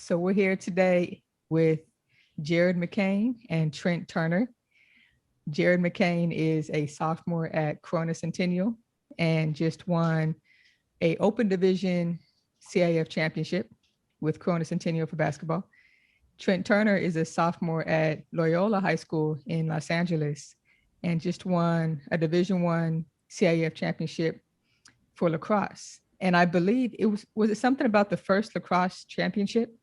So we're here today with Jared McCain and Trent Turner. Jared McCain is a sophomore at Corona Centennial and just won a Open Division CIF championship with Corona Centennial for basketball. Trent Turner is a sophomore at Loyola High School in Los Angeles and just won a Division I CIF championship for lacrosse. And I believe was it something about the first lacrosse championship?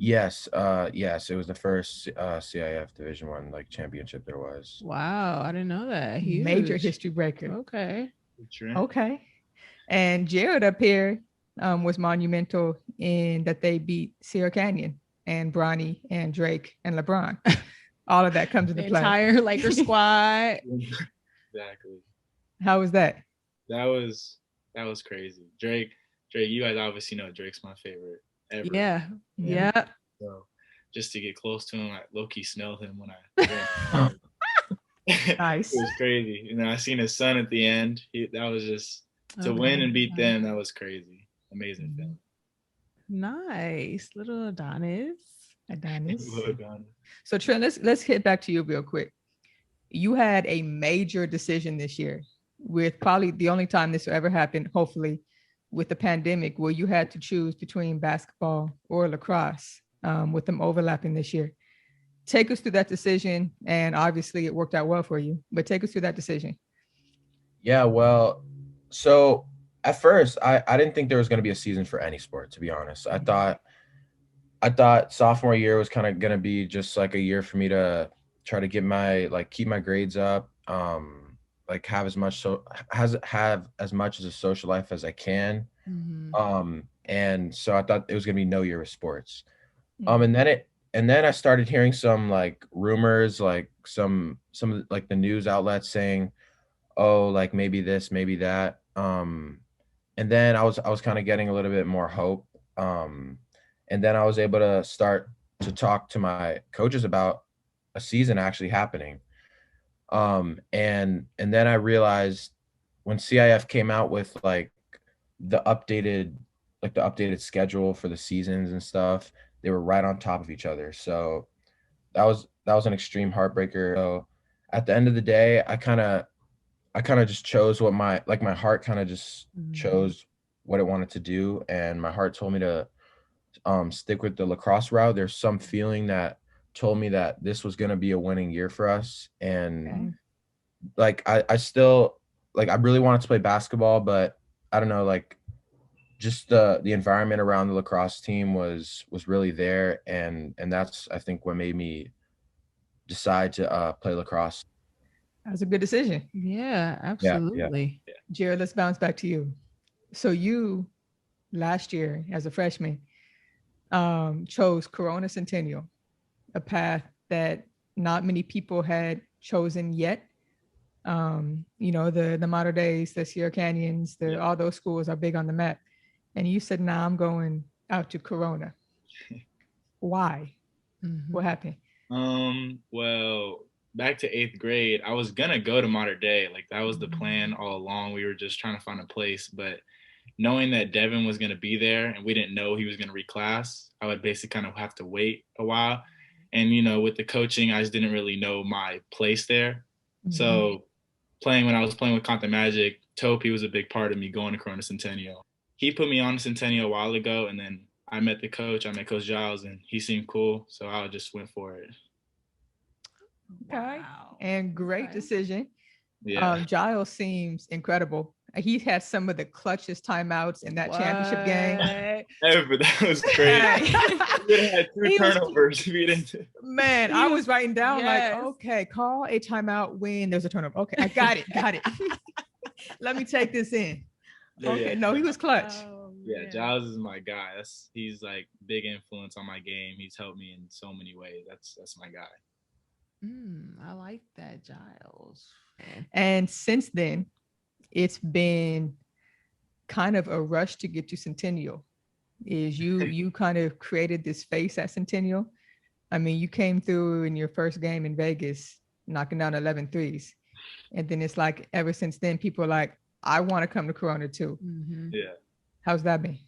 Yes, it was the first CIF Division One championship there was. Wow, I didn't know that. Huge. Major history breaker. Okay. Okay. And Jared up here was monumental in that they beat Sierra Canyon and Bronny and Drake and LeBron. All of that comes into play. Entire Lakers squad. Exactly. How was that? That was crazy. Drake, you guys obviously know Drake's my favorite ever. Yeah. So just to get close to him, I low-key smelled him when I Nice. It was crazy. You know, I seen his son at the end. That was just to win and beat them. That was crazy. Amazing film. Nice. Little Adonis. So Trent, let's hit back to you real quick. You had a major decision this year with probably the only time this will ever happen, hopefully, with the pandemic, where you had to choose between basketball or lacrosse, with them overlapping this year. Take us through that decision, and obviously it worked out well for you, but take us through that decision. Yeah, well, so at first I didn't think there was going to be a season for any sport, to be honest. I thought sophomore year was kind of going to be just like a year for me to try to get keep my grades up, have as much as a social life as I can. Mm-hmm. And so I thought it was gonna be no year of sports. And then I started hearing some rumors, some of the news outlets saying, oh, maybe this, maybe that. And then I was kind of getting a little bit more hope. And then I was able to start to talk to my coaches about a season actually happening. And then I realized when CIF came out with the updated schedule for the seasons and stuff, they were right on top of each other. So that was an extreme heartbreaker. So at the end of the day, I kind of just chose what my heart kind of just chose what it wanted to do. And my heart told me to stick with the lacrosse route. There's some feeling that told me that this was going to be a winning year for us. And I still I really wanted to play basketball, but I don't know, just the environment around the lacrosse team was really there. And that's, I think, what made me decide to play lacrosse. That was a good decision. Yeah, absolutely. Yeah. Jared, let's bounce back to you. So you, last year as a freshman, chose Corona Centennial, a path that not many people had chosen yet. The Mater Deis, the Sierra Canyons, all those schools are big on the map. And you said, nah, I'm going out to Corona. Why? Mm-hmm. What happened? Well, back to 8th grade, I was gonna go to Mater Dei. That was the plan all along. We were just trying to find a place, but knowing that Devin was gonna be there and we didn't know he was gonna reclass, I would basically kind of have to wait a while. And with the coaching, I just didn't really know my place there. Mm-hmm. So when I was playing with Compton Magic, Topi was a big part of me going to Corona Centennial. He put me on Centennial a while ago, and then I met Coach Giles, and he seemed cool, so I just went for it. Okay, wow. And great decision. Yeah. Giles seems incredible. He had some of the clutchest timeouts in that championship game. Ever. That was crazy. We had 2 turnovers. Man, I was writing down okay, call a timeout when there's a turnover. Okay, I got it. Let me take this in. Okay, no, he was clutch. Yeah, Giles is my guy. He's big influence on my game. He's helped me in so many ways. That's my guy. I like that, Giles. And since then, it's been kind of a rush to get to Centennial. You kind of created this face at Centennial. I mean, you came through in your first game in Vegas, knocking down 11 threes. And then it's ever since then, people are like, I want to come to Corona too. Mm-hmm. Yeah. How's that been?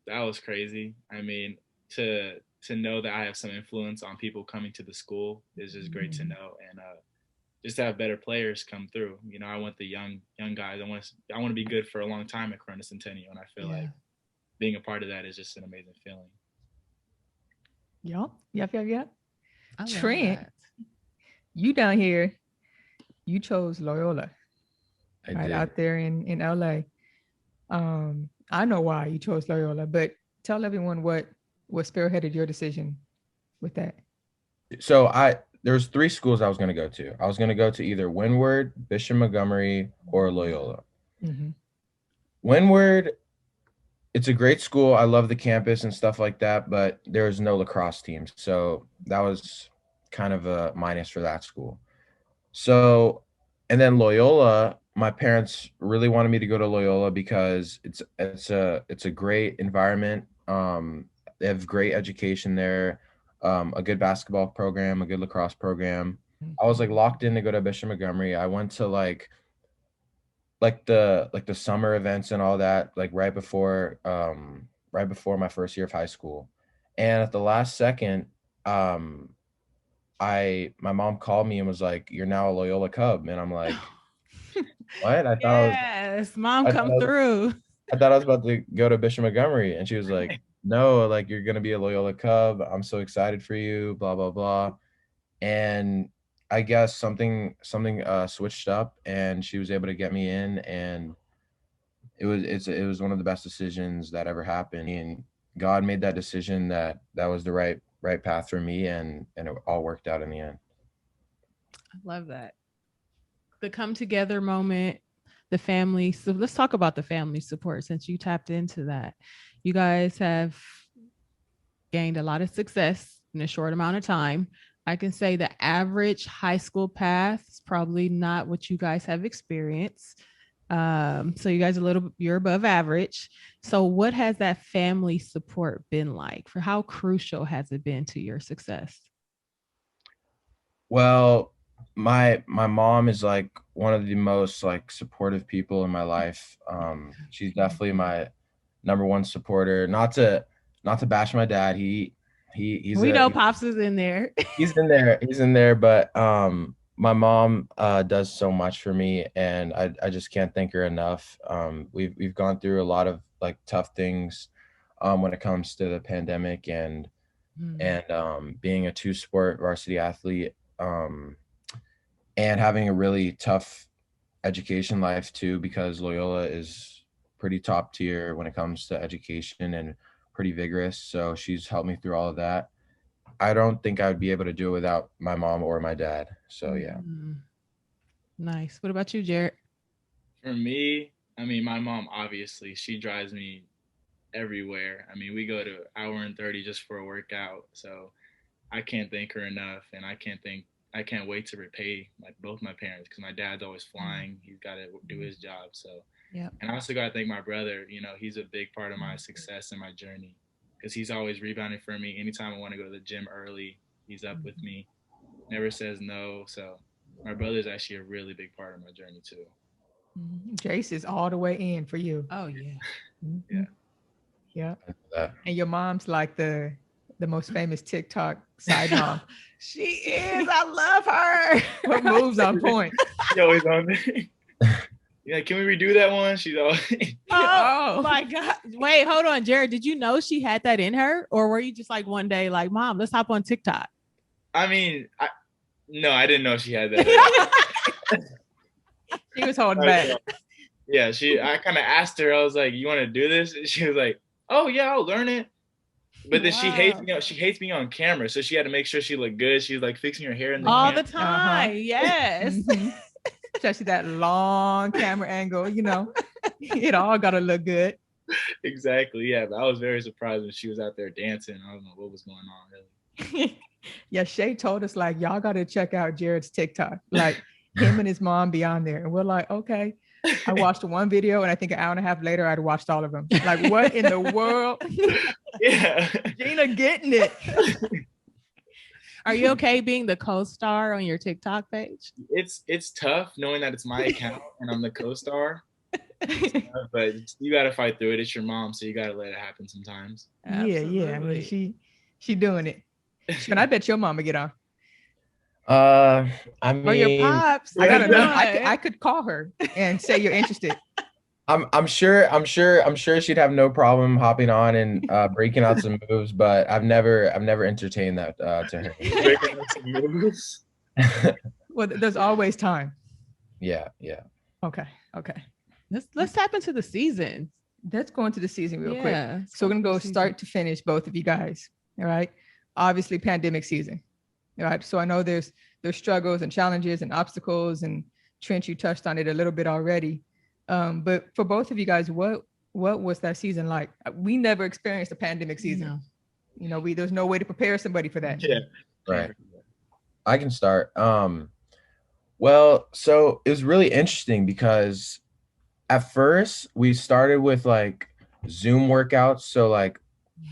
that was crazy. I mean, to know that I have some influence on people coming to the school is just great to know, and just to have better players come through. You know, I want the young guys. I want to be good for a long time at Corona Centennial, and I feel like being a part of that is just an amazing feeling. Yep. I love Trent, that. you down here, you chose Loyola. I right did. out there in LA. I know why you chose Loyola, but tell everyone what spearheaded your decision with that. So there's 3 schools I was going to go to. I was going to go to either Windward, Bishop Montgomery, or Loyola. Mm-hmm. Windward, it's a great school. I love the campus and stuff like that, but there's no lacrosse team. So that was kind of a minus for that school. So, and then Loyola, my parents really wanted me to go to Loyola because it's a great environment. They have great education there, a good basketball program, a good lacrosse program. I was like locked in to go to Bishop Montgomery. I went to like the summer events and all that, like right before my first year of high school. And at the last second, my mom called me and was like, "You're now a Loyola Cub." And I'm like, "What?" Mom come through. I thought I was about to go to Bishop Montgomery. And she was like, "No, like you're gonna be a Loyola Cub. I'm so excited for you, blah, blah, blah." And I guess something switched up and she was able to get me in, and it was one of the best decisions that ever happened. And God made that decision that was the right path for me, and it all worked out in the end. I love that. The come together moment, the family. So let's talk about the family support since you tapped into that. You guys have gained a lot of success in a short amount of time. I can say the average high school path is probably not what you guys have experienced. So you guys you're above average. So what has that family support been like? For how crucial has it been to your success? Well, my mom is like one of the most like supportive people in my life. She's definitely my number one supporter. Not to bash my dad. He's we know Pops is in there. He's in there, but my mom does so much for me, and I just can't thank her enough. We've gone through a lot of like tough things when it comes to the pandemic and being a 2-sport varsity athlete, and having a really tough education life too, because Loyola is pretty top tier when it comes to education and pretty vigorous. So she's helped me through all of that. I don't think I would be able to do it without my mom or my dad. So yeah. Nice. What about you, Jared? For me, I mean, my mom, obviously, she drives me everywhere. I mean, we go to 1 hour and 30 just for a workout. So I can't thank her enough. And I can't wait to repay both my parents, because my dad's always flying. He's got to do his job. So, yeah. And I also got to thank my brother. You know, he's a big part of my success and my journey, because he's always rebounding for me. Anytime I want to go to the gym early, he's up with me, never says no. So my brother's actually a really big part of my journey too. Jace is all the way in for you. Oh yeah. Yeah. And your mom's like the most famous TikTok side mom. She is. I love her. Her moves on point. She always on there. Yeah, can we redo that one? She's always. Oh my God. Wait, hold on, Jared. Did you know she had that in her? Or were you just like one day like, Mom, let's hop on TikTok? I mean, no, I didn't know she had that. She was holding back. Yeah, I kind of asked her, I was like, you want to do this? And she was like, oh yeah, I'll learn it. But then she hates me on camera. So she had to make sure she looked good. She was like fixing her hair in the all camera. the time. Yes. Especially that long camera angle, you know, it all got to look good. Exactly. Yeah. But I was very surprised when she was out there dancing. I don't know what was going on really. Yeah. Shay told us like, y'all got to check out Jared's TikTok. Like him and his mom be on there. And we're like, okay. I watched one video and I think 1.5 hours later, I'd watched all of them. Like what in the world? Yeah. Gina getting it. Are you okay being the co-star on your TikTok page? It's tough knowing that it's my account and I'm the co-star. But you got to fight through it. It's your mom, so you got to let it happen sometimes. Yeah. I mean, she doing it. And I bet your mama get on. I Or your mean, pops. I gotta know. Right. I could call her and say you're interested. I'm sure she'd have no problem hopping on and breaking out some moves, but I've never entertained that to her. Breaking out some moves. Well, there's always time. Yeah. Okay. Let's tap into the season. Let's go into the season real quick. Yeah. So we're gonna go start to finish, both of you guys. All right. Obviously, pandemic season. All right. So I know there's struggles and challenges and obstacles, and Trent, you touched on it a little bit already. But for both of you guys, what was that season like? We never experienced a pandemic season. No. You know, there's no way to prepare somebody for that. Yeah. Right. I can start. Well, so it was really interesting because at first we started with like Zoom workouts. So like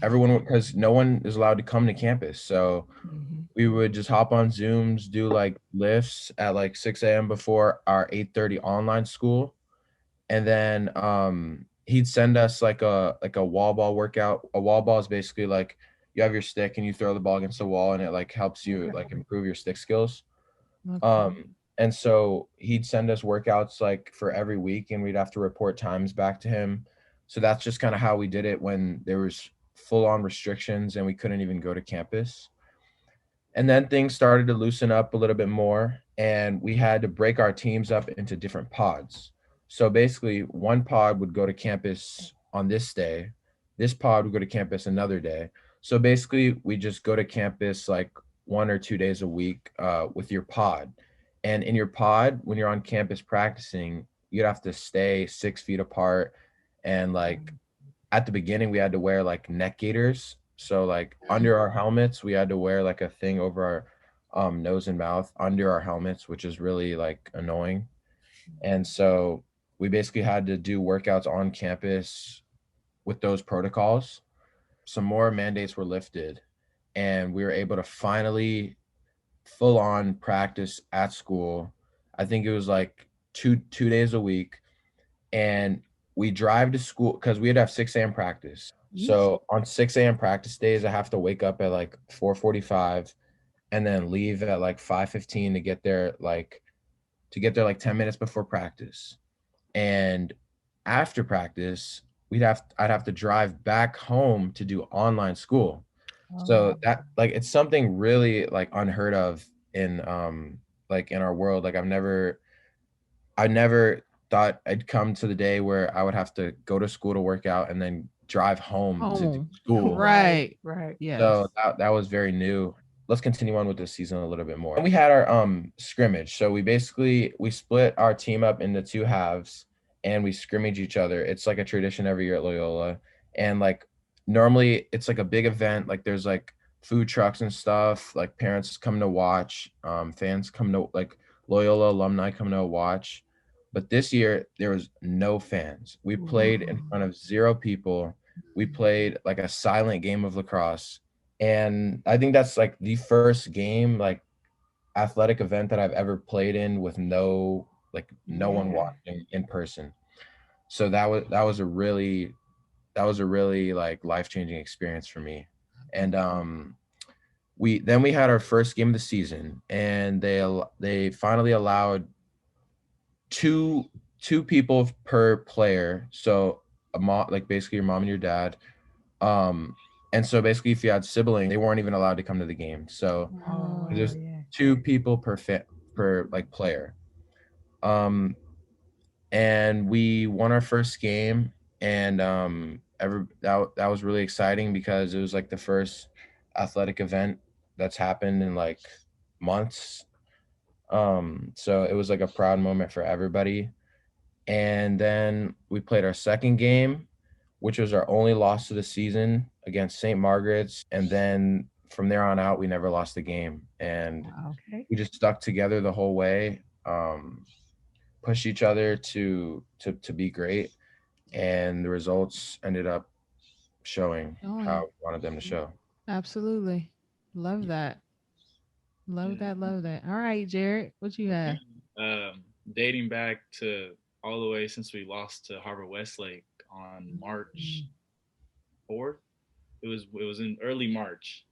everyone, because no one is allowed to come to campus. So we would just hop on Zooms, do like lifts at like 6 a.m. before our 8:30 online school. And then he'd send us like a wall ball workout. A wall ball is basically like you have your stick and you throw the ball against the wall, and it like helps you like improve your stick skills. Okay. And so he'd send us workouts like for every week, and we'd have to report times back to him. So that's just kind of how we did it when there was full on restrictions and we couldn't even go to campus. And then things started to loosen up a little bit more, and we had to break our teams up into different pods. So basically one pod would go to campus on this day. This pod would go to campus another day. So basically we just go to campus like 1 or 2 days a week with your pod. And in your pod, when you're on campus practicing, you'd have to stay 6 feet apart. And like at the beginning, we had to wear like neck gaiters. So like under our helmets, we had to wear like a thing over our nose and mouth under our helmets, which is really like annoying. And so we basically had to do workouts on campus with those protocols. Some more mandates were lifted, and we were able to finally full on practice at school. I think it was like two days a week, and we drive to school because we'd have 6 a.m. practice. So on 6 a.m. practice days, I have to wake up at like 4:45 and then leave at like 5:15 to get there like 10 minutes before practice. And after practice, I'd have to drive back home to do online school. So that like it's something really like unheard of in like in our world. Like I never thought I'd come to the day where I would have to go to school to work out and then drive home to do school. Right. Yeah. So that was very new. Let's continue on with this season a little bit more. And we had our scrimmage. So we split our team up into 2 halves and we scrimmage each other. It's like a tradition every year at Loyola. And like normally it's like a big event. Like there's like food trucks and stuff. Like parents come to watch, fans come to like Loyola alumni come to watch. But this year there was no fans. We played in front of 0 people. We played like a silent game of lacrosse. And I think that's like the first game, like athletic event that I've ever played in with no one watching in person. So that was a really like life-changing experience for me. And we had our first game of the season, and they finally allowed two people per player. So a mom, like basically your mom and your dad. And so basically if you had siblings, they weren't even allowed to come to the game. So there's 2 people per like player. And we won our first game, and that was really exciting because it was like the first athletic event that's happened in like months. So it was like a proud moment for everybody. And then we played our second game, which was our only loss of the season against St. Margaret's. And then from there on out, we never lost a game. And we just stuck together the whole way, pushed each other to be great. And the results ended up showing how we wanted them to show. Absolutely. Love that. Love that. All right, Jared, what you have? Dating back to all the way since we lost to Harvard Westlake on March 4th. It was in early March,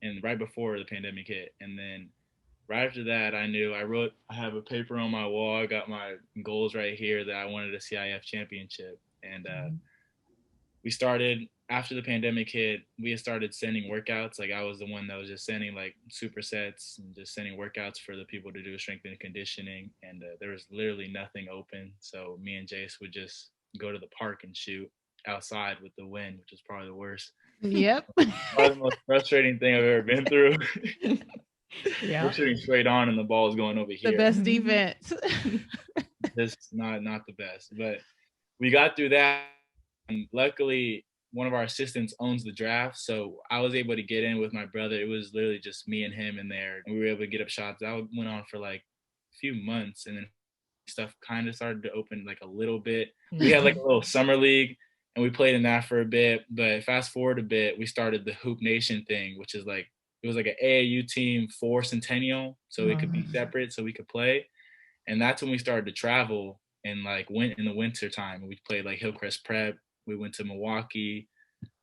and right before the pandemic hit. And then right after that, I have a paper on my wall. I got my goals right here that I wanted a CIF championship. And we started, after the pandemic hit, we had started sending workouts. Like I was the one that was just sending like supersets and just sending workouts for the people to do strength and conditioning. And there was literally nothing open. So me and Jace would just go to the park and shoot outside with the wind, which is probably the worst. Yep. Probably the most frustrating thing I've ever been through. Yeah. We're shooting straight on and the ball is going over here. The best defense. Just not the best. But we got through that. And luckily, one of our assistants owns the draft. So I was able to get in with my brother. It was literally just me and him in there. And we were able to get up shots. That went on for like a few months. And then stuff kind of started to open like a little bit. We had like a little summer league. And we played in that for a bit, but fast forward a bit, we started the Hoop Nation thing, which is like, it was like an AAU team for Centennial, so it could be separate, so we could play. And that's when we started to travel and like went in the winter time. We played like Hillcrest Prep. We went to Milwaukee,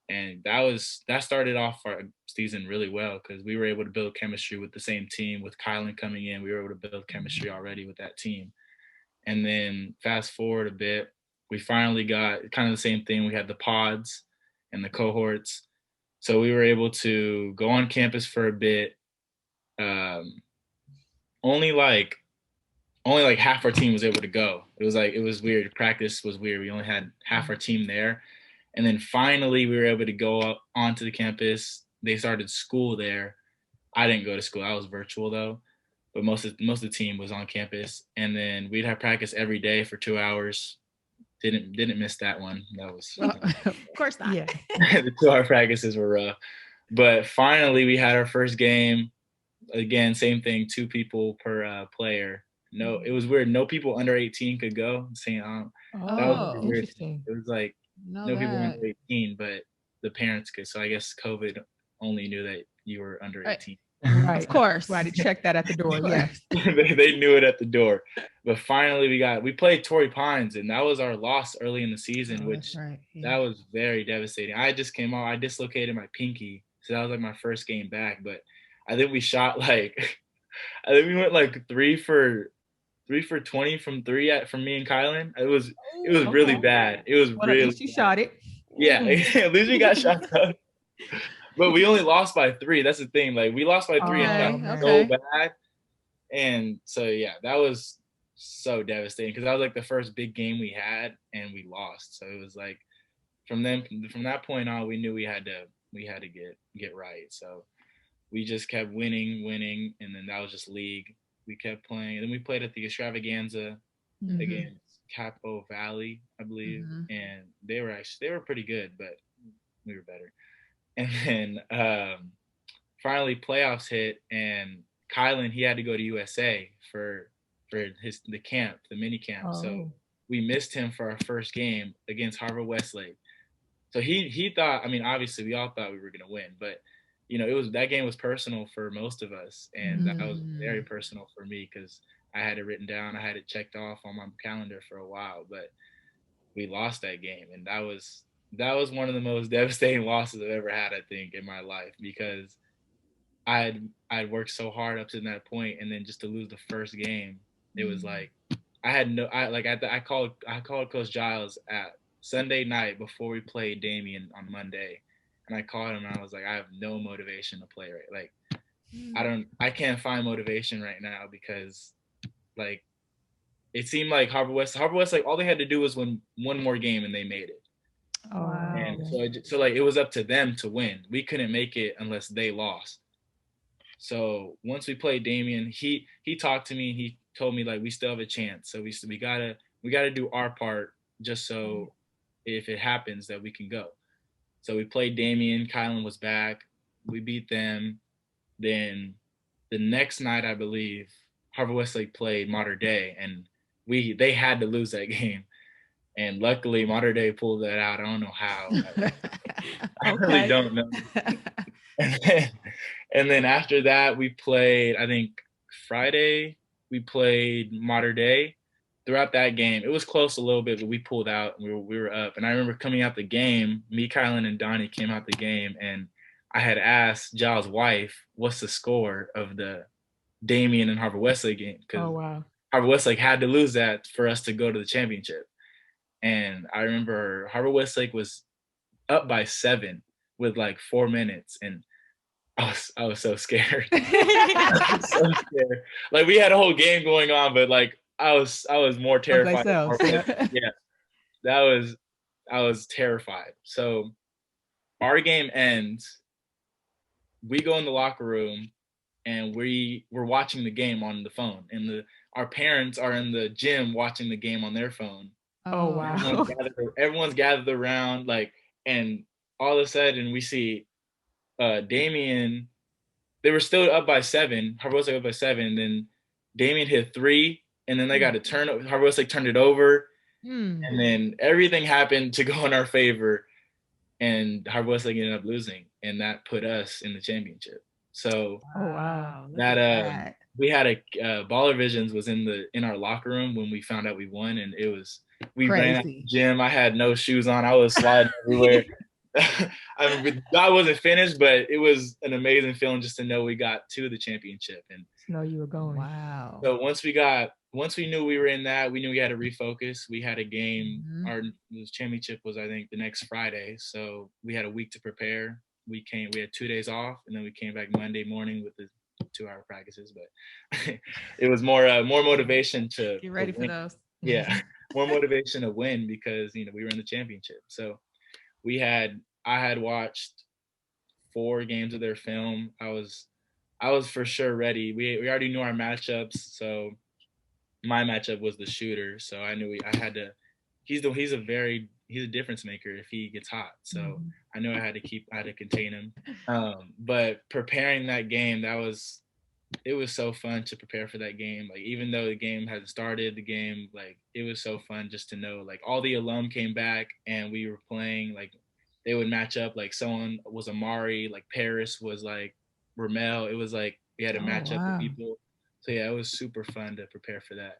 and that started off our season really well because we were able to build chemistry with the same team. With Kylan coming in, we were able to build chemistry already with that team. And then fast forward a bit, we finally got kind of the same thing. We had the pods and the cohorts. So we were able to go on campus for a bit. Only like half our team was able to go. It was weird. Practice was weird. We only had half our team there. And then finally we were able to go up onto the campus. They started school there. I didn't go to school. I was virtual though. But most of the team was on campus. And then we'd have practice every day for 2 hours. Didn't miss that one. That was of course not. Yeah. the 2-hour practices were rough. But finally we had our first game. Again, same thing, 2 people per player. No, it was weird. No people under 18 could go. Saying that was weird. Interesting. It was like no people under 18, but the parents could. So I guess COVID only knew that you were under 18. Right. Of course. Right. To check that at the door. Yes. they knew it at the door. But finally we played Torrey Pines, and that was our loss early in the season, which that was very devastating. I just came out, I dislocated my pinky. So that was like my first game back. But I think we shot I think we went like 3 for 20 from 3 from me and Kylan. It was really bad. It was Well, really at least you shot it. Yeah, at least we got shot up. But we only lost by 3. That's the thing. Like we lost by 3 and it got so bad. And so yeah, that was so devastating because that was like the first big game we had and we lost. So it was like from that point on, we knew we had to get right. So we just kept winning, and then that was just league. We kept playing, and then we played at the Extravaganza against Capo Valley, I believe, and they were pretty good, but we were better. And then finally playoffs hit, and Kylan, he had to go to USA for the mini camp. So we missed him for our first game against Harvard Westlake. So he thought, I mean, obviously we all thought we were gonna win, but that game was personal for most of us, and that was very personal for me because I had it written down, I had it checked off on my calendar for a while, but we lost that game, and that was one of the most devastating losses I've ever had, I think, in my life, because I'd worked so hard up to that point, and then just to lose the first game, it was like I called Coach Giles at Sunday night before we played Damien on Monday, and I called him and I was like, I have no motivation to play right. Like I can't find motivation right now because like it seemed like Harvard West, like all they had to do was win one more game and they made it. Oh, wow. And so like it was up to them to win. We couldn't make it unless they lost. So once we played Damien, he talked to me and he told me like we still have a chance. So we gotta do our part just so if it happens that we can go. So we played Damien, Kylan was back, we beat them. Then the next night, I believe, Harvard Westlake played Mater Dei, and they had to lose that game. And luckily, Mater Dei pulled that out. I don't know how. I really don't know. And then after that, we played, I think Friday, we played Mater Dei. throughout that game, it was close a little bit, but we pulled out and we were up. And I remember coming out the game, me, Kylan, and Donnie came out the game, and I had asked Giles' wife, what's the score of the Damien and Harvard Westlake game? Because Oh, wow. Harvard Westlake had to lose that for us to go to the championship. And I remember Harvard Westlake was up by 7 with like 4 minutes, and I was so scared. I was so scared. Like, we had a whole game going on, but like I was more terrified. Yeah, I was terrified. So our game ends. We go in the locker room, and we're watching the game on the phone, and our parents are in the gym watching the game on their phone. Oh, wow. Everyone's gathered around, like, and all of a sudden we see Damien. They were still up by 7. Harvard Westlake up by 7. Then Damien hit 3, and then they got a turn. Harvard Westlake turned it over, and then everything happened to go in our favor, and Harvard Westlake ended up losing, and that put us in the championship. So Oh, wow. that we had a Baller Visions was in our locker room when we found out we won, and we ran out of the gym. I had no shoes on. I was sliding everywhere. I mean, I wasn't finished, but it was an amazing feeling just to know we got to the championship. And No, you were going. Wow. so once we knew we were in that, we knew we had to refocus. We had a game. Our championship was, I think, the next Friday. So we had a week to prepare. We had 2 days off, and then we came back Monday morning with the 2-hour practices. But it was more motivation to Get ready to for win. those. Yeah, more motivation to win because we were in the championship. So I had watched 4 games of their film. I was for sure ready. We already knew our matchups, so my matchup was the shooter. So I knew I had to. He's a difference maker if he gets hot. So I knew I had to contain him. But preparing that game, it was so fun to prepare for that game. Like, even though the game hadn't started, it was so fun just to know, like, all the alum came back and we were playing, like, they would match up, like, someone was Amari, like Paris was like Ramel. It was like we had to match up with people. So yeah, it was super fun to prepare for that.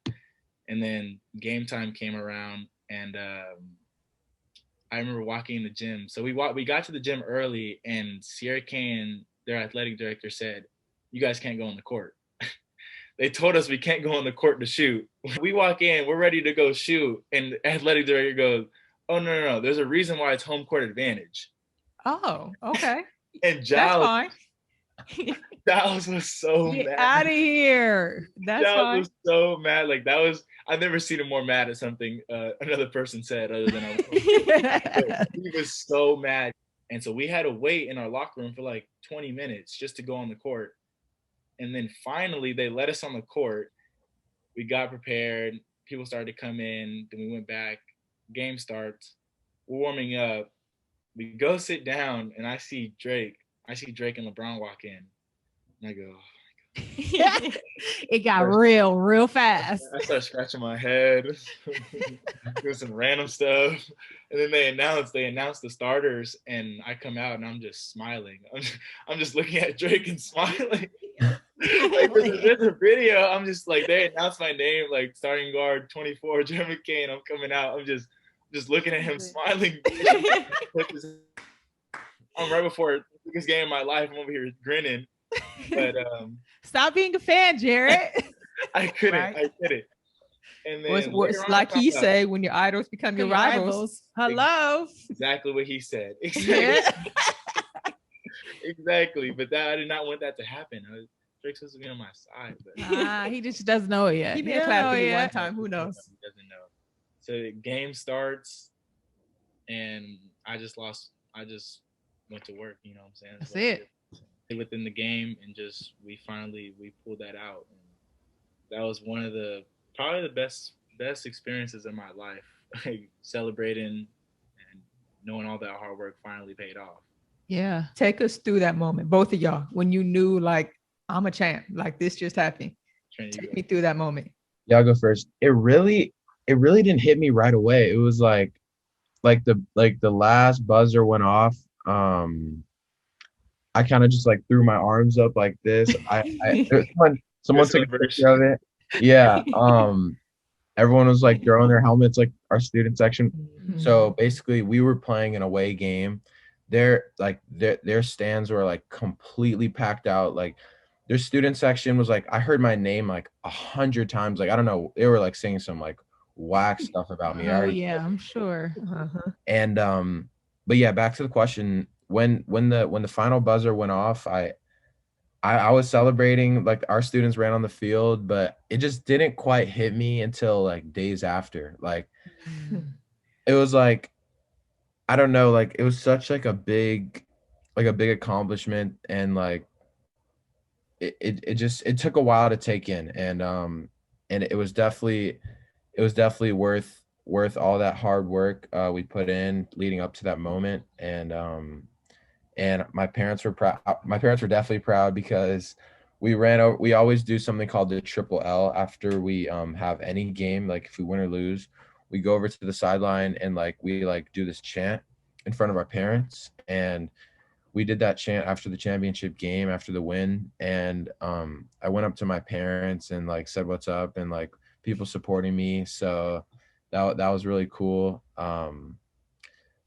And then game time came around, and I remember walking in the gym. So we got to the gym early, and Sierra Kane, their athletic director, said, "You guys can't go on the court." They told us we can't go on the court to shoot. We walk in, we're ready to go shoot, and the athletic director goes, "Oh, no. There's a reason why it's home court advantage." Oh, okay. And That's fine. Giles was so Get mad. out of here. That's Giles fine. was so mad. Like, I've never seen him more mad at something another person said other than I was. He was so mad. And so we had to wait in our locker room for like 20 minutes just to go on the court. And then finally they let us on the court. We got prepared. People started to come in. Then we went back. Game starts. We're warming up. We go sit down, and I see Drake and LeBron walk in. And I go, It got real fast. I start scratching my head, doing some random stuff. And then they announced the starters, and I come out and I'm just smiling. I'm just looking at Drake and smiling. Like, there's a video. I'm just like, they announced my name, like starting guard 24, Jared McCain. I'm coming out. I'm just looking at him smiling. I'm right before the biggest game of my life. I'm over here grinning. But Stop being a fan, Jared. I couldn't. Right? I couldn't. And then What's like he said, when your idols become your rivals. Hello. Exactly what he said. Yeah. Exactly. But I did not want that to happen. Drake's supposed to be on my side, but He just doesn't know it yet. He been clapping you one time. Who knows? He doesn't know. So the game starts, and I just went to work. You know what I'm saying? That's it. Within the game, and we pulled that out. And that was one of probably the best experiences in my life. Like, celebrating and knowing all that hard work finally paid off. Yeah. Take us through that moment, both of y'all, when you knew, like, I'm a champ, like this just happened. Take me through that moment. Y'all go first. It really didn't hit me right away. It was like the last buzzer went off. I kind of just like threw my arms up like this. Someone took a picture of it. Yeah. everyone was like throwing their helmets, like our student section. Mhm. So basically, we were playing an away game. Their stands were like completely packed out. Like their student section was like, I heard my name like 100 times. Like I don't know, they were like saying some like whack stuff about me. I Oh already yeah, I'm sure. Uh-huh. and but yeah, back to the question. When the final buzzer went off, I was celebrating, like our students ran on the field, but it just didn't quite hit me until like days after. Like it was like, I don't know, like it was such like a big accomplishment, and like it took a while to take in, and it was definitely worth all that hard work we put in leading up to that moment. And my parents were proud. My parents were definitely proud because we always do something called the triple L after we have any game. Like if we win or lose, we go over to the sideline and like we like do this chant in front of our parents. And we did that chant after the championship game, after the win. And I went up to my parents and like said what's up, and like people supporting me. So that was really cool.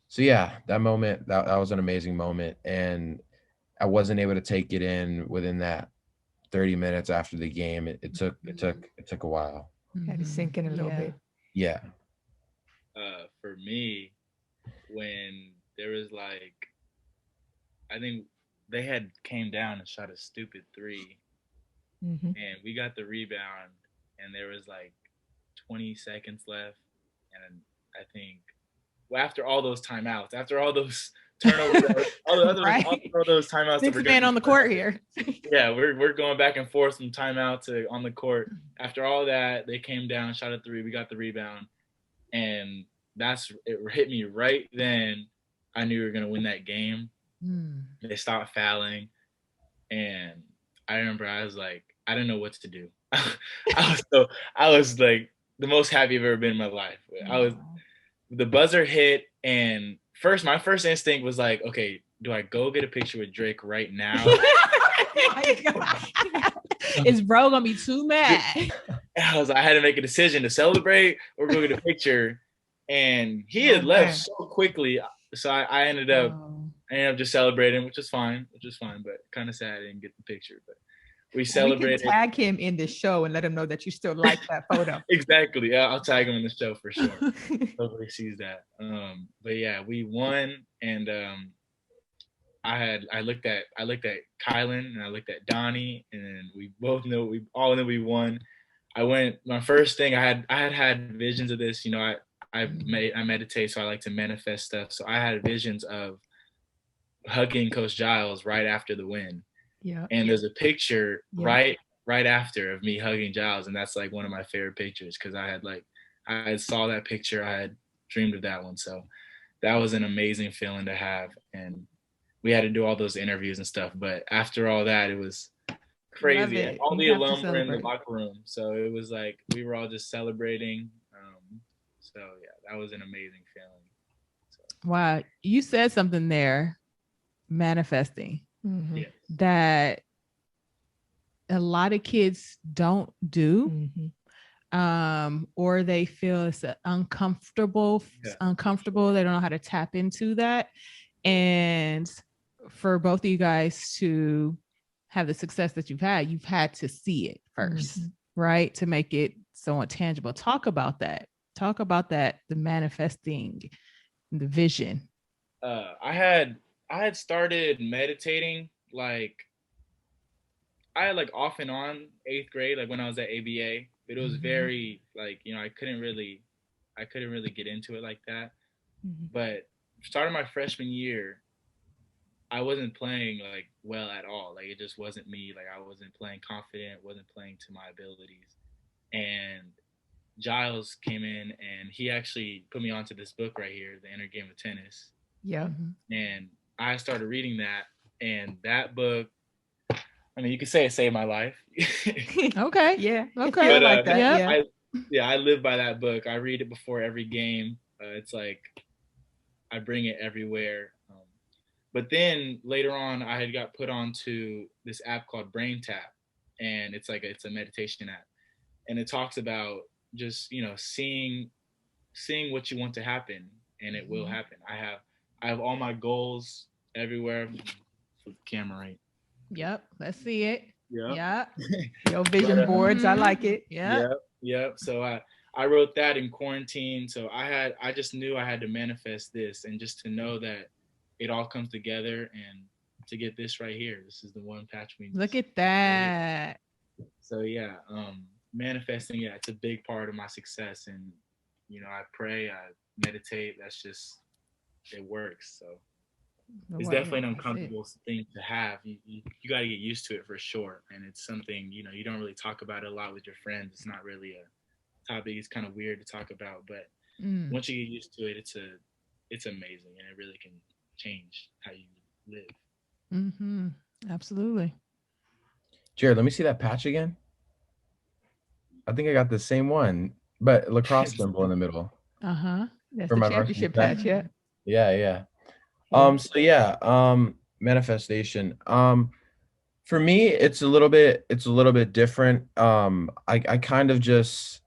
So yeah, that was an amazing moment, and I wasn't able to take it in within that 30 minutes after the game. It took a while. Had to sink in a little Yeah. bit. Yeah. For me, when there was like, I think they had came down and shot a stupid 3, Mhm. and we got the rebound, and there was like 20 seconds left, and I think, well, after all those timeouts, after all those turnovers, Right. all those timeouts, that Six we're man getting- on the court here. yeah, we're going back and forth from timeout to on the court. After all that, they came down, shot a 3, we got the rebound, and it hit me right then. I knew we were gonna win that game. They stopped fouling, and I remember I was like, I didn't know what to do. I was like the most happy I've ever been in my life. The buzzer hit, and my first instinct was like, okay, do I go get a picture with Drake right now? Is bro gonna be too mad? I had to make a decision to celebrate or go get a picture, and he had Oh, left man. so quickly. So I ended up just celebrating, which is fine, but kind of sad I didn't get the picture. But we We celebrated. can tag him in the show and let him know that you still like that photo. Exactly. Yeah, I'll tag him in the show for sure. Hopefully he sees that. But yeah, we won, and I looked at Kylan and I looked at Donnie, and we all know we won. My first thing, I had visions of this. You know, I meditate, so I like to manifest stuff. So I had visions of hugging Coach Giles right after the win. Yeah. And there's a picture Yeah. right after of me hugging Giles, and that's like one of my favorite pictures because I saw that picture, I had dreamed of that one. So that was an amazing feeling to have, and we had to do all those interviews and stuff. But after all that, it was crazy. And it. all the You have to alum were in the celebrate. locker room, so it was like we were all just celebrating. So yeah, that was an amazing feeling. So, Wow, you said something there, manifesting, Mhm. yeah. that a lot of kids don't do, Mhm. or they feel it's uncomfortable. Yeah. Uncomfortable. They don't know how to tap into that. And for both of you guys to have the success that you've had to see it first, right? To make it somewhat tangible. Talk about that. The manifesting, the vision. I had started meditating like off and on 8th grade, like when I was at ABA, but it was very like, you know, I couldn't really get into it like that. But starting my freshman year, I wasn't playing like well at all. Like it just wasn't me. Like I wasn't playing confident, wasn't playing to my abilities. And Giles came in and he actually put me onto this book right here, The Inner Game of Tennis. Yeah. And I started reading that, and that book, I mean, you could say it saved my life. Okay. Yeah. Okay. Feel like that. Yeah. I live by that book. I read it before every game. It's like I bring it everywhere. But then later on, I had got put onto this app called Brain Tap, and it's a meditation app, and it talks about just, you know, seeing what you want to happen, and it will happen. I have all my goals everywhere. Flip the camera right. Yep. Let's see it. Yeah. Yeah. Your vision boards, I like it. Yeah. Yep. So I wrote that in quarantine. So I just knew I had to manifest this, and just to know that it all comes together, and to get this right here. This is the one patch we need. Look at that. So yeah, manifesting, yeah, it's a big part of my success. And you know, I pray, I meditate. That's just, it works. So it's definitely an uncomfortable thing to have. You got to get used to it for sure. And it's something, you know, you don't really talk about it a lot with your friends. It's not really a topic. It's kind of weird to talk about, but once you get used to it, it's amazing, and it really can change how you live. Absolutely. Jared, let me see that patch again. I think I got the same one, but lacrosse symbol in the middle. That's For the my championship varsity patch. Yeah. Yeah. So yeah, manifestation. For me, it's a little bit different. I kind of just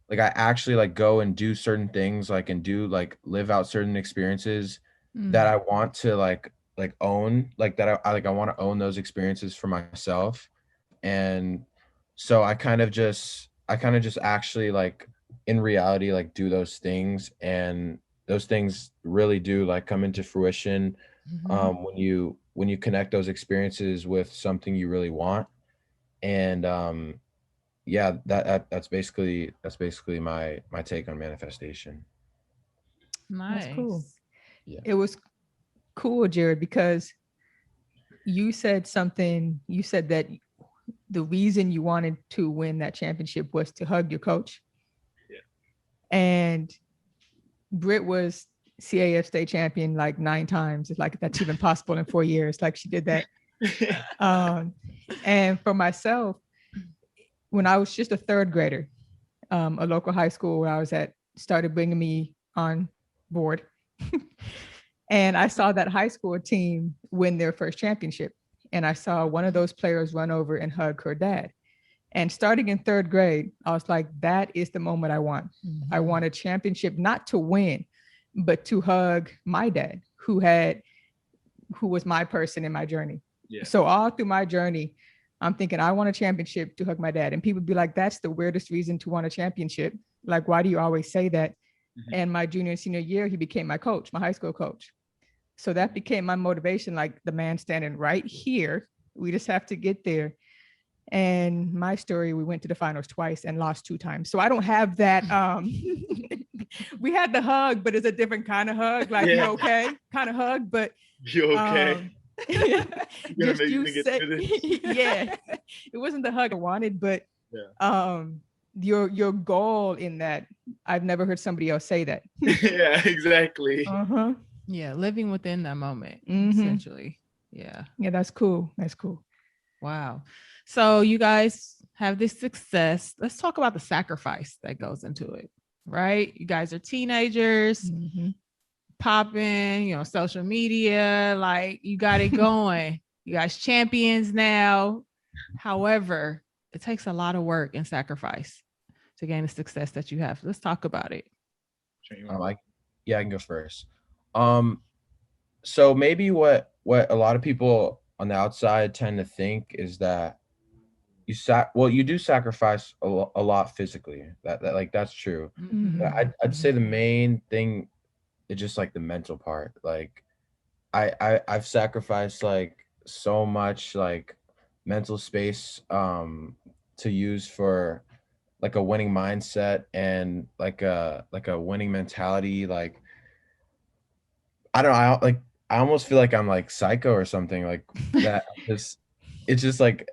like, I actually like go and do certain things, like, and do like live out certain experiences that I want to like own, like that I want to own those experiences for myself. And so I kind of just actually, like, in reality, like, do those things, and those things really do like come into fruition when you connect those experiences with something you really want. And yeah, that's basically my take on manifestation. Nice. That's cool. Yeah. It was cool, Jared, because you said that the reason you wanted to win that championship was to hug your coach. Yeah. And Britt was CIF state champion like 9 times. It's like, that's even possible in 4 years. Like, she did that. And for myself, when I was just a 3rd grader, a local high school where I was at started bringing me on board. And I saw that high school team win their first championship. And I saw one of those players run over and hug her dad. And starting in 3rd grade, I was like, that is the moment I want. I want a championship, not to win, but to hug my dad, who was my person in my journey. Yeah. So all through my journey, I'm thinking, I want a championship to hug my dad. And people be like, that's the weirdest reason to want a championship. Like, why do you always say that? And my junior and senior year, he became my coach, my high school coach. So that became my motivation, like, the man standing right here. We just have to get there. And my story, we went to the finals twice and lost 2 times. So I don't have that. We had the hug, but it's a different kind of hug, like, you okay kind of hug, but you okay? Just you say, yeah, it wasn't the hug I wanted, but your goal in that, I've never heard somebody else say that. Yeah, exactly. Yeah, living within that moment, essentially. Yeah, that's cool. That's cool. Wow. So you guys have this success. Let's talk about the sacrifice that goes into it, right? You guys are teenagers, popping, you know, social media, like, you got it going. You guys champions now. However, it takes a lot of work and sacrifice to gain the success that you have. Let's talk about it. I can go first. So maybe what a lot of people on the outside tend to think is that you do sacrifice a lot physically. That like, that's true. I'd say the main thing is just like the mental part. Like, I've sacrificed like so much like mental space to use for like a winning mindset and like a winning mentality. Like, I don't know, I almost feel like I'm like psycho or something like that. It's just like,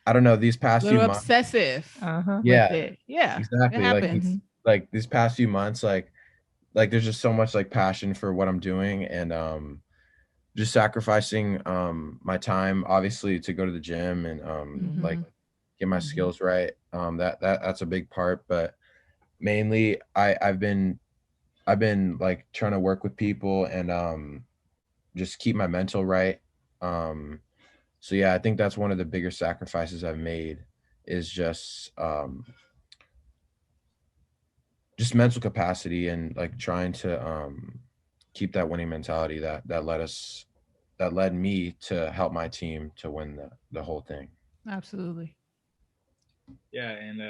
I don't know, these past few months. Obsessive. Yeah. Yeah. Exactly. Like these past few months, like there's just so much like passion for what I'm doing, and just sacrificing my time, obviously, to go to the gym and like get my skills right. That's a big part, but mainly I've been like trying to work with people and just keep my mental right. So yeah, I think that's one of the bigger sacrifices I've made, is just just mental capacity and like trying to keep that winning mentality that led me to help my team to win the whole thing. Absolutely. Yeah, and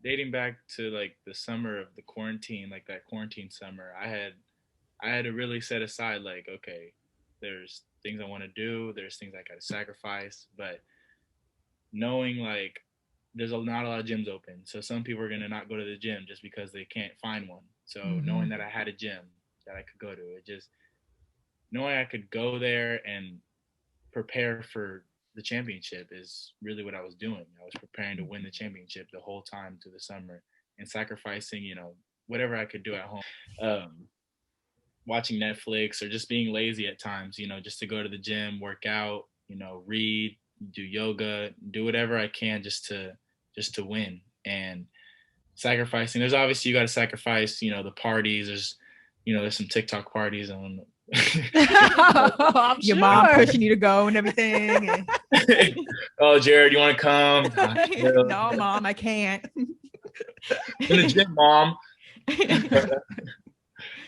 dating back to like the summer of the quarantine, like that quarantine summer, I had to really set aside like, okay, there's things I want to do, there's things I gotta sacrifice, but knowing like there's not a lot of gyms open, so some people are gonna not go to the gym just because they can't find one. So knowing that I had a gym that I could go to, it just knowing I could go there and prepare for the championship is really what I was doing. I was preparing to win the championship the whole time through the summer and sacrificing, whatever I could do at home. Watching Netflix or just being lazy at times, just to go to the gym, work out, read, do yoga, do whatever I can just to win. And sacrificing, there's obviously you got to sacrifice, the parties. There's some TikTok parties on. Your mom pushing you to go and everything. And Oh, Jared, you want to come? no, Mom, I can't. In the gym, Mom.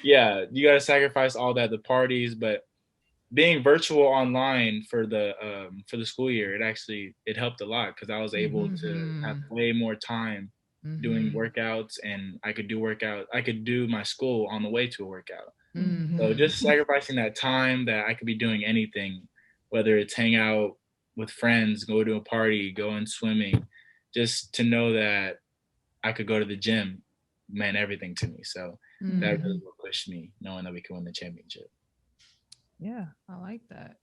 Yeah, you got to sacrifice all that, the parties, but being virtual online for the school year, it helped a lot because I was able to have way more time doing workouts, and I could do my school on the way to a workout. So just sacrificing that time that I could be doing anything, whether it's hang out with friends, go to a party, go in swimming, just to know that I could go to the gym meant everything to me. So that really pushed me, knowing that we could win the championship. Yeah, I like that.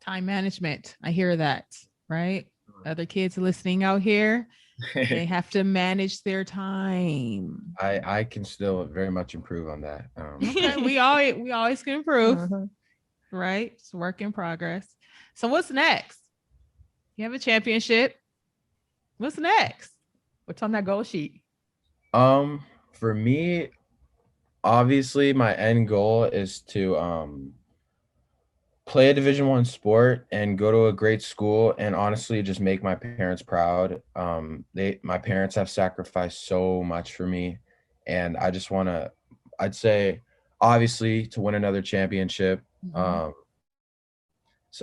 Time management. I hear that, right? Other kids listening out here, they have to manage their time. I can still very much improve on that. Okay, we always can improve, right? It's a work in progress. So what's next? You have a championship. What's next? What's on that goal sheet? For me, obviously my end goal is to play a Division I sport and go to a great school, and honestly just make my parents proud. My parents have sacrificed so much for me, and I just want to, I'd say obviously to win another championship, some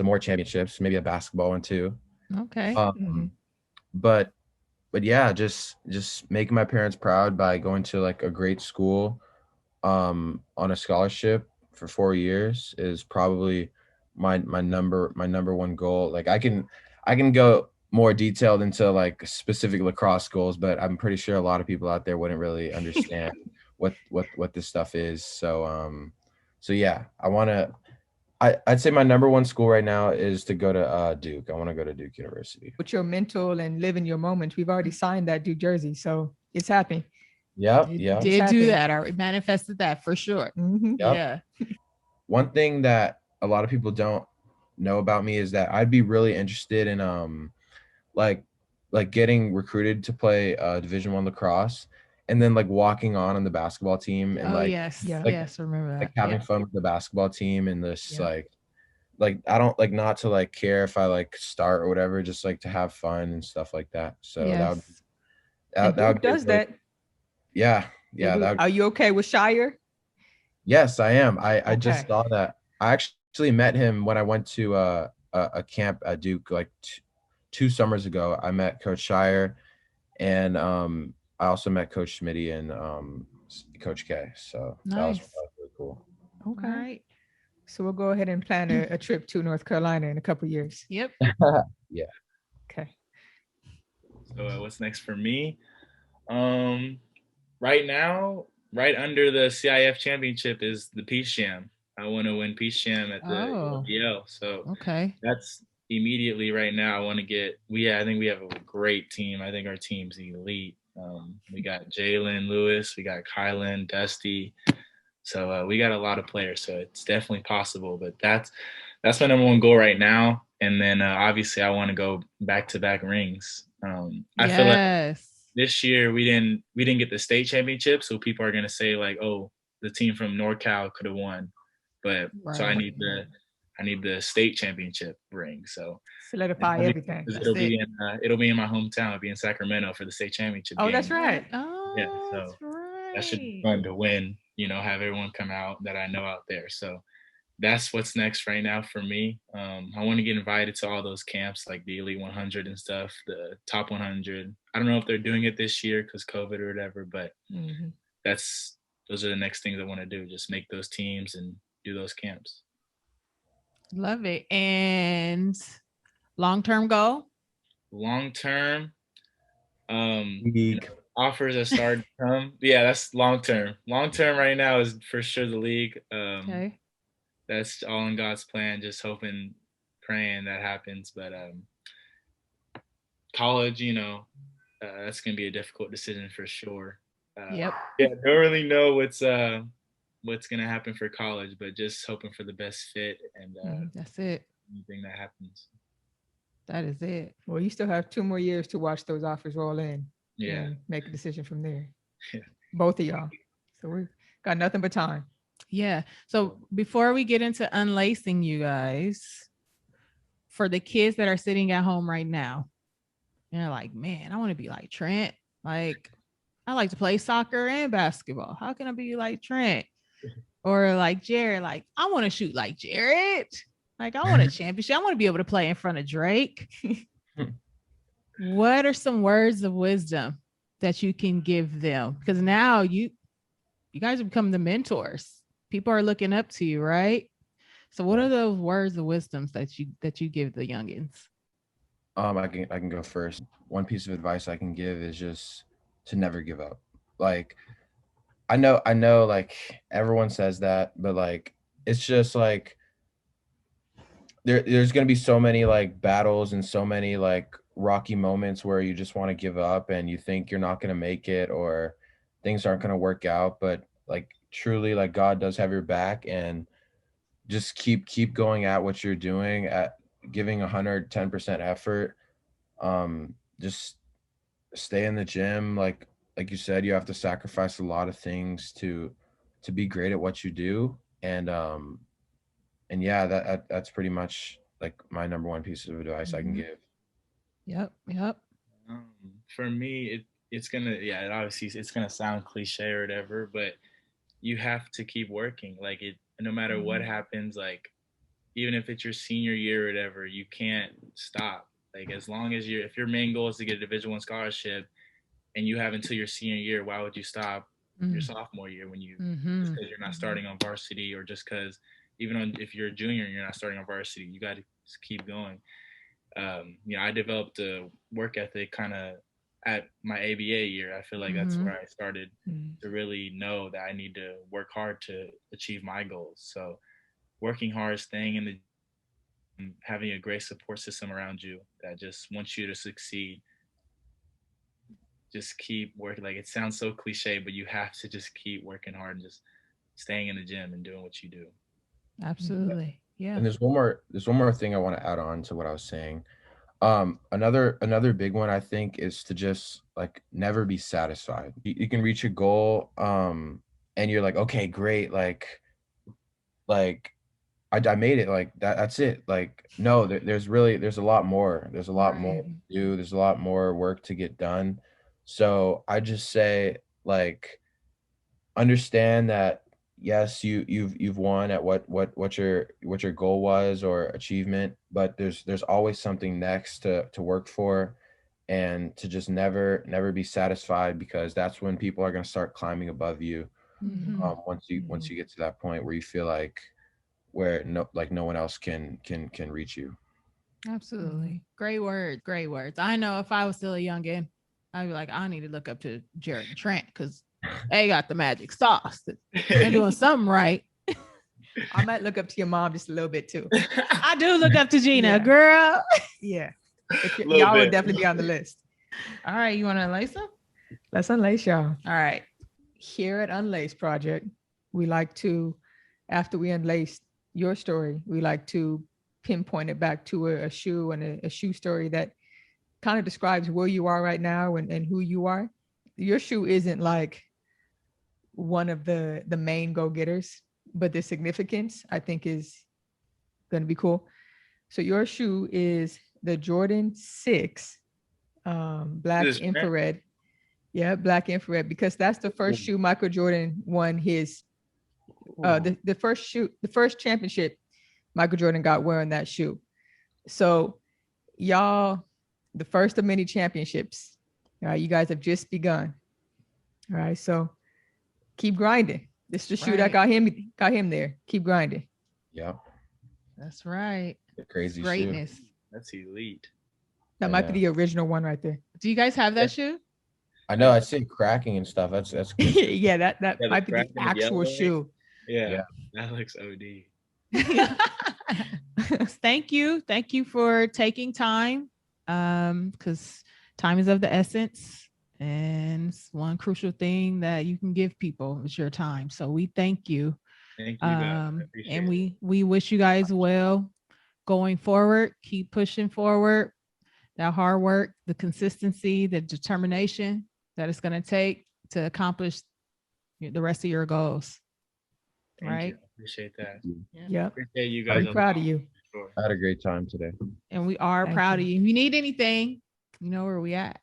more championships, maybe a basketball one too. Okay. But yeah, just making my parents proud by going to like a great school on a scholarship for 4 years is probably my number one goal. Like I can go more detailed into like specific lacrosse goals, but I'm pretty sure a lot of people out there wouldn't really understand what this stuff is. So yeah, I'd say my number one school right now is to go to Duke. I want to go to Duke University. With your mental and living your moment, we've already signed that Duke jersey, so it's happening. Yeah. Did do that. I manifested that for sure. Yep. Yeah. One thing that a lot of people don't know about me is that I'd be really interested in like getting recruited to play Division I lacrosse, and then like walking on the basketball team and yes, remember that. Like having fun with the basketball team and this like I don't like not to like care if I like start or whatever, just like to have fun and stuff like that. So that would does that. Yeah. Are you okay with Shire? Yes, I am. I just saw that. I actually met him when I went to a camp at Duke like 2 summers ago. I met Coach Shire, and I also met Coach Schmitty and Coach K. So that was really cool. Okay. All right. So we'll go ahead and plan a trip to North Carolina in a couple of years. Yep. Yeah. Okay. So what's next for me? Right now, right under the CIF championship is the Peace Jam. I want to win Peace Jam at the LBL. So that's immediately right now. I want to get. I think we have a great team. I think our team's elite. We got Jalen Lewis, we got Kylan, Dusty. So we got a lot of players. So it's definitely possible. But that's my number one goal right now. And then obviously I want to go back-to-back rings. I feel like this year we didn't get the state championship, so people are gonna say like, oh, the team from NorCal could have won, but so I need the state championship ring. So solidify everything. It'll be in my hometown. It'll be in Sacramento for the state championship. Oh, game. that's right. Oh, Yeah, so that should be fun to win, have everyone come out that I know out there. So that's what's next right now for me. I want to get invited to all those camps, like the Elite 100 and stuff, the Top 100. I don't know if they're doing it this year because COVID or whatever, but those are the next things I want to do. Just make those teams and do those camps. Love it. And long-term goal? Long-term, League. offers are starting to come. Yeah, that's long-term. Long-term right now is for sure the league. Okay. That's all in God's plan. Just hoping, praying that happens. But college, that's gonna be a difficult decision for sure. Yep. Yeah, don't really know what's gonna happen for college, but just hoping for the best fit and that's it. anything that happens. That is it. Well, you still have 2 more years to watch those offers roll in. Yeah. And make a decision from there. Yeah. Both of y'all. So we got nothing but time. Yeah. So before we get into unlacing you guys, for the kids that are sitting at home right now, and they're like, man, I want to be like Trent. Like, I like to play soccer and basketball. How can I be like Trent? Or like Jared, like, I want to shoot like Jared. Like, I want a championship. I want to be able to play in front of Drake. What are some words of wisdom that you can give them? Because now you guys have become the mentors. People are looking up to you, right? So what are those words of wisdoms that you give the youngins? I can go first. One piece of advice I can give is just to never give up. Like, I know like everyone says that, but like it's just like there's gonna be so many like battles and so many like rocky moments where you just want to give up and you think you're not gonna make it or things aren't gonna work out. But like truly, like God does have your back, and just keep going at what you're doing, at giving 110% effort. Just stay in the gym. Like you said, you have to sacrifice a lot of things to be great at what you do. And yeah, that's pretty much like my number one piece of advice I can give. Yep. For me, it's gonna it's gonna sound cliche or whatever, but you have to keep working. Like no matter what happens, like even if it's your senior year or whatever, you can't stop. Like as long as if your main goal is to get a Division I scholarship and you have until your senior year, why would you stop your sophomore year when you just because you're not starting on varsity, or just because if you're a junior and you're not starting on varsity, you got to keep going. I developed a work ethic kind of at my ABA year. I feel like that's where I started to really know that I need to work hard to achieve my goals. So working hard, staying in having a great support system around you that just wants you to succeed. Just keep working. Like it sounds so cliche, but you have to just keep working hard and just staying in the gym and doing what you do. Absolutely. Yeah. And there's one more thing I want to add on to what I was saying. Another big one I think is to just like never be satisfied. You can reach a goal and you're like, okay, great, like I made it, like that's it. Like no, there's a lot more. There's a lot more to do. There's a lot more work to get done. So I just say, like, understand that yes, you've won at what your goal was or achievement, but there's always something next to work for, and to just never be satisfied, because that's when people are going to start climbing above you. Once you get to that point where you feel like no one else can reach you. Absolutely. Great words. I know if I was still a youngin', I'd be like, I need to look up to Jared and Trent because they got the magic sauce. They're doing something right. I might look up to your mom just a little bit too. I do look up to Gina, girl. Yeah. Y'all would definitely be on the list. All right. You want to unlace them? Let's unlace y'all. All right. Here at Unlaced Project, we like to, after we unlace your story, we like to pinpoint it back to a shoe and a shoe story that kind of describes where you are right now and who you are. Your shoe isn't like one of the main go-getters, but the significance I think is going to be cool. So your shoe is the Jordan 6 black infrared. Yeah, black infrared, because that's the first shoe Michael Jordan won his the first championship Michael Jordan got wearing that shoe. So y'all, the first of many championships. All right, you guys have just begun. All right, so keep grinding. This is the shoe that got him there. Keep grinding. Yeah. That's right. The crazy Greatness. shoe. That's elite. That might be the original one right there. Do you guys have that shoe? I know. I see cracking and stuff. That's Yeah, that Yeah, might be the crack in the actual yellow. shoe. Yeah, that looks OD. Thank you for taking time, because time is of the essence, and it's one crucial thing that you can give people is your time. So we thank you. Thank you guys. I appreciate And it. we wish you guys well going forward. Keep pushing forward. That hard work, the consistency, the determination that it's going to take to accomplish the rest of your goals. Thank Right? you. I appreciate that. Yep. Appreciate you guys. I'm proud of you. Sure. I had a great time today. And we are Thank proud you. of you. If you need anything, you know where we at.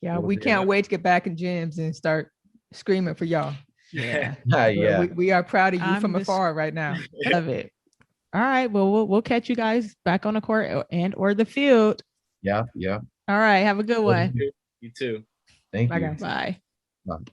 Yeah, Will we do. can't wait to get back in gyms and start screaming for y'all. Yeah. Yeah. We are proud of you I'm from just- afar right now. Love it. All right. Well, we'll catch you guys back on the court and or the field. Yeah. All right. Have a good one. You too. Thank Bye, you. guys. Bye. Bye.